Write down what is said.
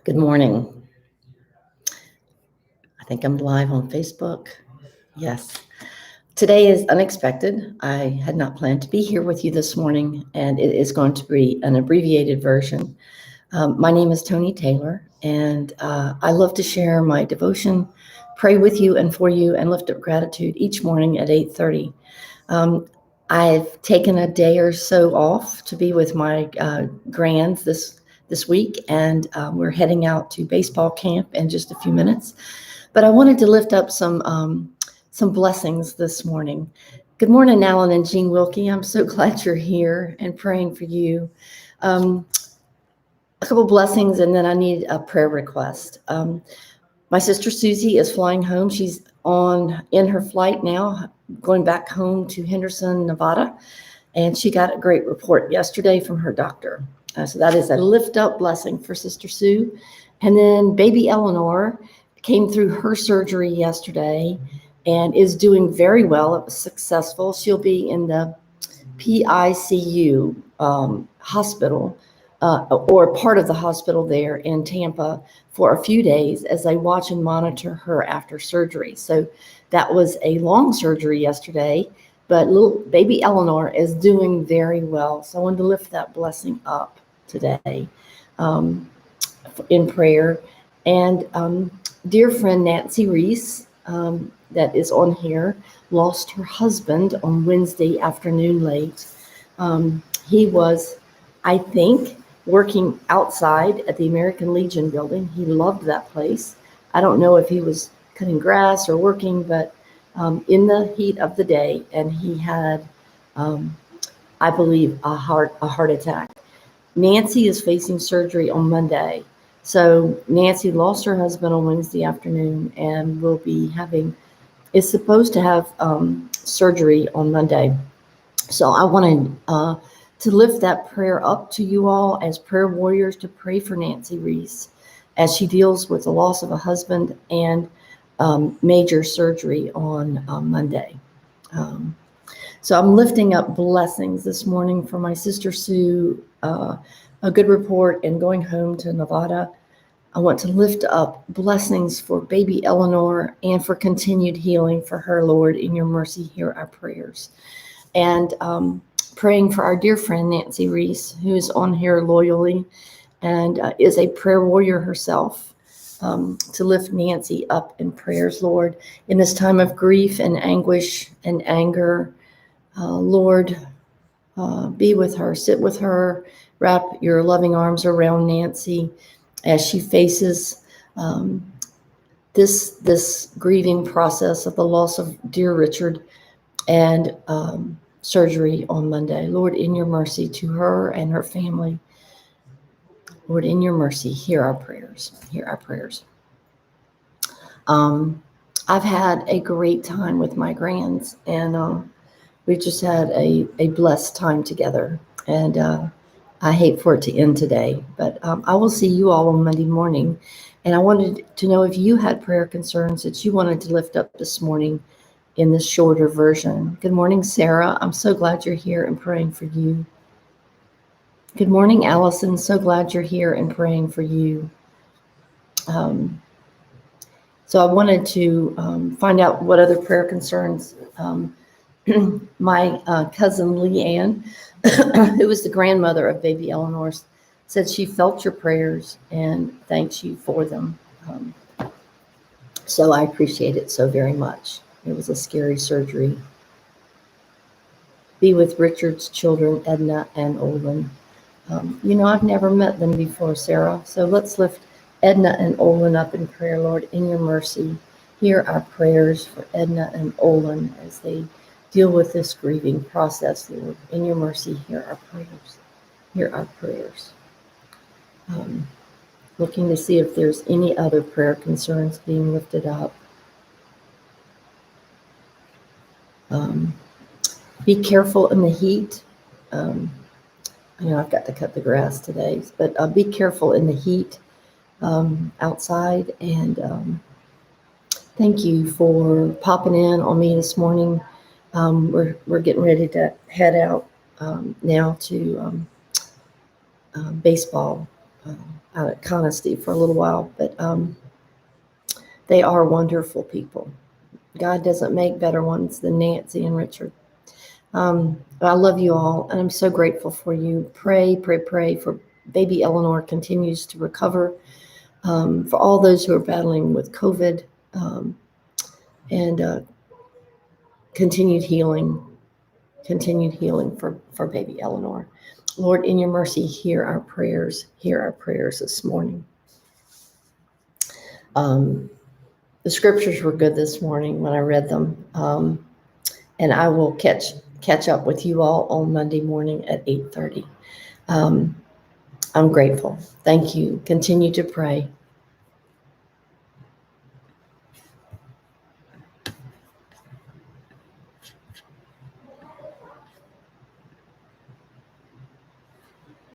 Good morning. I think I'm live on Facebook. Yes. Today is unexpected. I had not planned to be here with you this morning, and it is going to be an abbreviated version. My name is Tony Taylor, and I love to share my devotion, pray with you and for you, and lift up gratitude each morning at 8:30. I've taken a day or so off to be with my grands this week, and we're heading out to baseball camp in just a few minutes. But I wanted to lift up some blessings this morning. Good morning, Alan and Jean Wilkie. I'm so glad you're here and praying for you. A couple blessings, and then I need a prayer request. My sister Susie is flying home. She's in her flight now, going back home to Henderson, Nevada, and she got a great report yesterday from her doctor. So that is a lift up blessing for Sister Sue. And then baby Eleanor came through her surgery yesterday and is doing very well. It was successful. She'll be in the PICU hospital or part of the hospital there in Tampa for a few days as they watch and monitor her after surgery. So that was a long surgery yesterday, but little baby Eleanor is doing very well. So I wanted to lift that blessing up today in prayer. And dear friend Nancy Reese, that is on here, lost her husband on Wednesday afternoon late. He was, I think, working outside at the American Legion building. He loved that place. I don't know if he was cutting grass or working, but in the heat of the day, and he had, I believe, a heart attack. Nancy is facing surgery on Monday. So Nancy lost her husband on Wednesday afternoon and is supposed to have surgery on Monday. So I wanted to lift that prayer up to you all as prayer warriors to pray for Nancy Reese as she deals with the loss of a husband and major surgery on Monday. So I'm lifting up blessings this morning for my sister Sue, a good report, and going home to Nevada. I want to lift up blessings for baby Eleanor and for continued healing for her, Lord. In your mercy, hear our prayers. And praying for our dear friend Nancy Reese, who is on here loyally and is a prayer warrior herself, to lift Nancy up in prayers, Lord, in this time of grief and anguish and anger. Lord, be with her, sit with her, wrap your loving arms around Nancy as she faces this grieving process of the loss of dear Richard and surgery on Monday. Lord, in your mercy to her and her family, Lord, in your mercy, hear our prayers. Hear our prayers. I've had a great time with my grands, and we've just had a blessed time together. And I hate for it to end today, but I will see you all on Monday morning. And I wanted to know if you had prayer concerns that you wanted to lift up this morning in this shorter version. Good morning, Sarah. I'm so glad you're here and praying for you. Good morning, Allison. So glad you're here and praying for you. So I wanted to find out what other prayer concerns my cousin Leanne, who was the grandmother of baby Eleanor, said she felt your prayers and thanks you for them. So I appreciate it so very much. It was a scary surgery. Be with Richard's children, Edna and Olin. I've never met them before, Sarah. So let's lift Edna and Olin up in prayer, Lord. In your mercy, hear our prayers for Edna and Olin as they deal with this grieving process, Lord. In your mercy, hear our prayers. Hear our prayers. Looking to see if there's any other prayer concerns being lifted up. Be careful in the heat. I know I've got to cut the grass today, but be careful in the heat outside. And thank you for popping in on me this morning. We're getting ready to head out now to baseball out of Conisty for a little while, but they are wonderful people. God doesn't make better ones than Nancy and Richard. I love you all, and I'm so grateful for you. Pray, pray, pray for baby Eleanor continues to recover, for all those who are battling with COVID, and continued healing for baby Eleanor. Lord, in your mercy, hear our prayers this morning. The scriptures were good this morning when I read them, and I will catch up with you all on Monday morning at 8:30. I'm grateful. Thank you. Continue to pray.